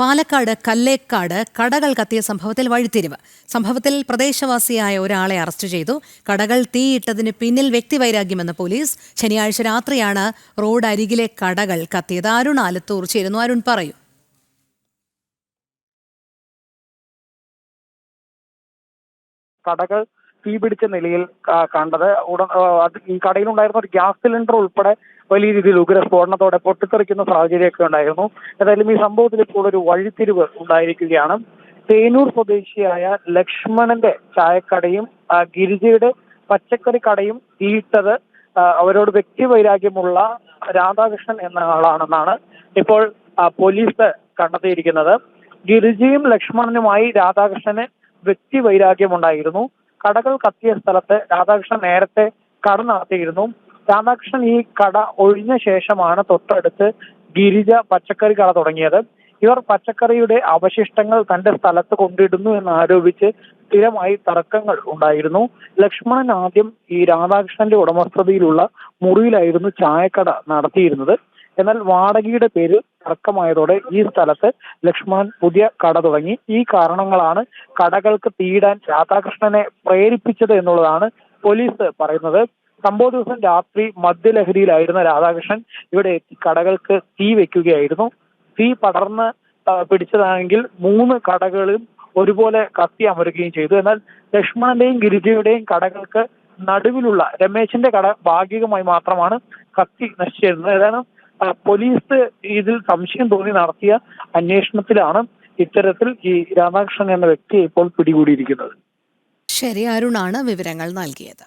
പാലക്കാട് കല്ലേക്കാട് കടകൾ കത്തിയ സംഭവത്തിൽ വഴിത്തിരിവ്. സംഭവത്തിൽ പ്രദേശവാസിയായ ഒരാളെ അറസ്റ്റ് ചെയ്തു. കടകൾ തീയിട്ടതിന് പിന്നിൽ വ്യക്തിവൈരാഗ്യമെന്ന് പോലീസ്. ശനിയാഴ്ച രാത്രിയാണ് റോഡ് അരികിലെ കടകൾ കത്തിയത്. അരുൺ ആലത്തൂർ ചേരുന്നു. അരുൺ, പറയൂ. കടകൾ തീപിടിച്ച നിലയിൽ കണ്ടത്. ഈ കടയിലുണ്ടായിരുന്ന ഒരു ഗ്യാസ് സിലിണ്ടർ ഉൾപ്പെടെ വലിയ രീതിയിൽ ഉഗ്രസ്ഫോടനത്തോടെ പൊട്ടിത്തെറിക്കുന്ന സാഹചര്യമൊക്കെ ഉണ്ടായിരുന്നു. ഏതായാലും ഈ സംഭവത്തിൽ ഇപ്പോൾ ഒരു വഴിത്തിരിവ് ഉണ്ടായിരിക്കുകയാണ്. തേനൂർ സ്വദേശിയായ ലക്ഷ്മണന്റെ ചായക്കടയും ഗിരിജയുടെ പച്ചക്കറി കടയും തീയിട്ടത് അവരോട് വ്യക്തിവൈരാഗ്യമുള്ള രാധാകൃഷ്ണൻ എന്ന ആളാണെന്നാണ് ഇപ്പോൾ പോലീസ് കണ്ടെത്തിയിരിക്കുന്നത്. ഗിരിജയും ലക്ഷ്മണനുമായി രാധാകൃഷ്ണന് വ്യക്തിവൈരാഗ്യമുണ്ടായിരുന്നു. കടകൾ കത്തിയ സ്ഥലത്ത് രാധാകൃഷ്ണൻ നേരത്തെ കട നടത്തിയിരുന്നു. രാധാകൃഷ്ണൻ ഈ കട ഒഴിഞ്ഞ ശേഷമാണ് തൊട്ടടുത്ത് ഗിരിജ പച്ചക്കറി കട തുടങ്ങിയത്. ഇവർ പച്ചക്കറിയുടെ അവശിഷ്ടങ്ങൾ തന്റെ സ്ഥലത്ത് കൊണ്ടിടുന്നു എന്നാരോപിച്ച് സ്ഥിരമായി തർക്കങ്ങൾ ഉണ്ടായിരുന്നു. ലക്ഷ്മണൻ ആദ്യം ഈ രാധാകൃഷ്ണന്റെ ഉടമസ്ഥതയിലുള്ള മുറിയിലായിരുന്നു ചായക്കട നടത്തിയിരുന്നത്. എന്നാൽ വാടകയുടെ പേരിൽ തർക്കമായതോടെ ഈ സ്ഥലത്ത് ലക്ഷ്മണൻ പുതിയ കട തുടങ്ങി. ഈ കാരണങ്ങളാണ് കടകൾക്ക് തീയിടാൻ രാധാകൃഷ്ണനെ പ്രേരിപ്പിച്ചത് എന്നുള്ളതാണ് പോലീസ് പറയുന്നത്. സംഭവ ദിവസം രാത്രി മദ്യലഹരിയിലായിരുന്ന രാധാകൃഷ്ണൻ ഇവിടെ എത്തി കടകൾക്ക് തീ വെക്കുകയായിരുന്നു. തീ പടർന്ന് പിടിച്ചതാണെങ്കിൽ 3 കടകളും ഒരുപോലെ കത്തി അമരുകയും ചെയ്തു. എന്നാൽ ലക്ഷ്മണന്റെയും ഗിരിജയുടെയും കടകൾക്ക് നടുവിലുള്ള രമേശിന്റെ കട ഭാഗികമായി മാത്രമാണ് കത്തി നശിച്ചിരുന്നത്. ഏതായാലും പോലീസ് ഇതിൽ സംശയം തോന്നി നടത്തിയ അന്വേഷണത്തിലാണ് ഇത്തരത്തിൽ ഈ രാധാകൃഷ്ണൻ എന്ന വ്യക്തിയെ ഇപ്പോൾ പിടികൂടിയിരിക്കുന്നത്. ശരി, അരുണാണ് വിവരങ്ങൾ നൽകിയത്.